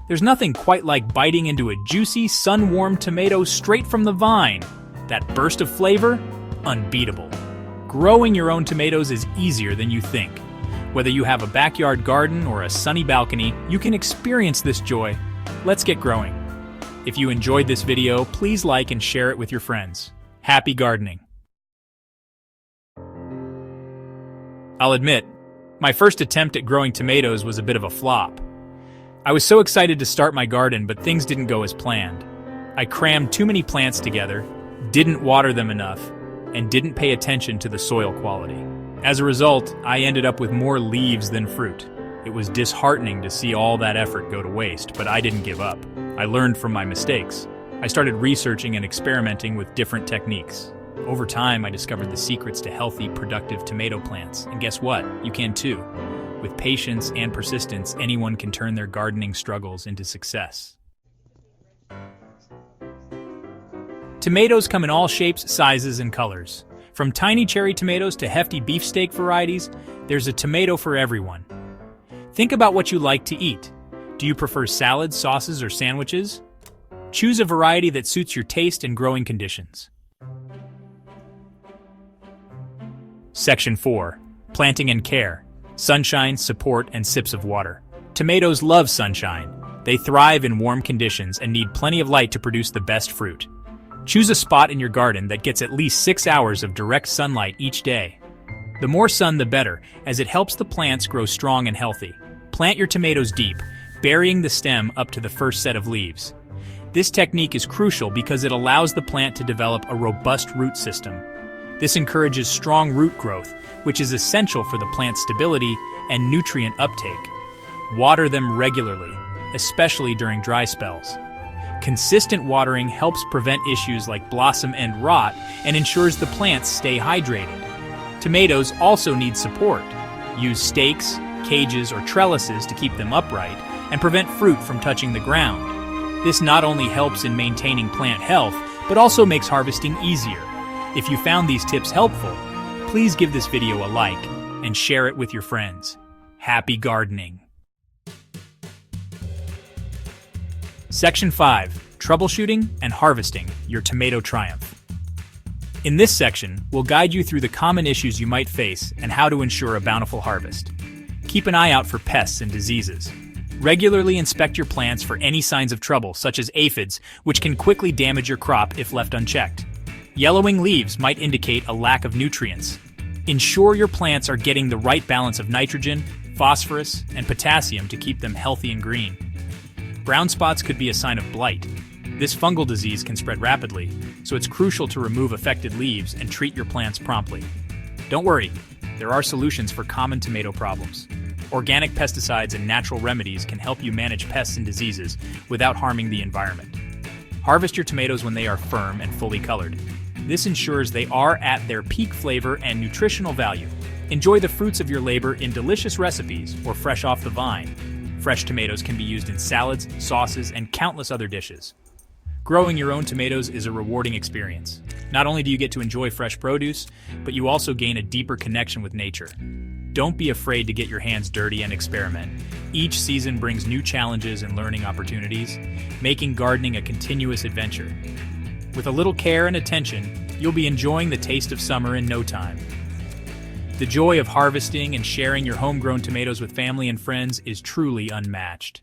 There's nothing quite like biting into a juicy, sun-warmed tomato straight from the vine. That burst of flavor? Unbeatable. Growing your own tomatoes is easier than you think. Whether you have a backyard garden or a sunny balcony, you can experience this joy. Let's get growing. If you enjoyed this video, please like and share it with your friends. Happy gardening! I'll admit, my first attempt at growing tomatoes was a bit of a flop. I was so excited to start my garden, but things didn't go as planned. I crammed too many plants together, didn't water them enough, and didn't pay attention to the soil quality. As a result, I ended up with more leaves than fruit. It was disheartening to see all that effort go to waste, but I didn't give up. I learned from my mistakes. I started researching and experimenting with different techniques. Over time, I discovered the secrets to healthy, productive tomato plants. And guess what? You can too. With patience and persistence, anyone can turn their gardening struggles into success. Tomatoes come in all shapes, sizes, and colors. From tiny cherry tomatoes to hefty beefsteak varieties, there's a tomato for everyone. Think about what you like to eat. Do you prefer salads, sauces, or sandwiches? Choose a variety that suits your taste and growing conditions. Section 4. Planting and Care. Sunshine, support, and sips of water. Tomatoes love sunshine. They thrive in warm conditions and need plenty of light to produce the best fruit. Choose a spot in your garden that gets at least 6 hours of direct sunlight each day. The more sun, the better, as it helps the plants grow strong and healthy. Plant your tomatoes deep, burying the stem up to the first set of leaves. This technique is crucial because it allows the plant to develop a robust root system. This encourages strong root growth, which is essential for the plant's stability and nutrient uptake. Water them regularly, especially during dry spells. Consistent watering helps prevent issues like blossom end rot and ensures the plants stay hydrated. Tomatoes also need support. Use stakes, cages, or trellises to keep them upright and prevent fruit from touching the ground. This not only helps in maintaining plant health, but also makes harvesting easier. If you found these tips helpful, please give this video a like and share it with your friends. Happy gardening! Section 5. Troubleshooting and Harvesting Your Tomato Triumph. In this section, we'll guide you through the common issues you might face and how to ensure a bountiful harvest. Keep an eye out for pests and diseases. Regularly inspect your plants for any signs of trouble, such as aphids, which can quickly damage your crop if left unchecked. Yellowing leaves might indicate a lack of nutrients. Ensure your plants are getting the right balance of nitrogen, phosphorus, and potassium to keep them healthy and green. Brown spots could be a sign of blight. This fungal disease can spread rapidly, so it's crucial to remove affected leaves and treat your plants promptly. Don't worry, there are solutions for common tomato problems. Organic pesticides and natural remedies can help you manage pests and diseases without harming the environment. Harvest your tomatoes when they are firm and fully colored. This ensures they are at their peak flavor and nutritional value. Enjoy the fruits of your labor in delicious recipes or fresh off the vine. Fresh tomatoes can be used in salads, sauces, and countless other dishes. Growing your own tomatoes is a rewarding experience. Not only do you get to enjoy fresh produce, but you also gain a deeper connection with nature. Don't be afraid to get your hands dirty and experiment. Each season brings new challenges and learning opportunities, making gardening a continuous adventure. With a little care and attention, you'll be enjoying the taste of summer in no time. The joy of harvesting and sharing your homegrown tomatoes with family and friends is truly unmatched.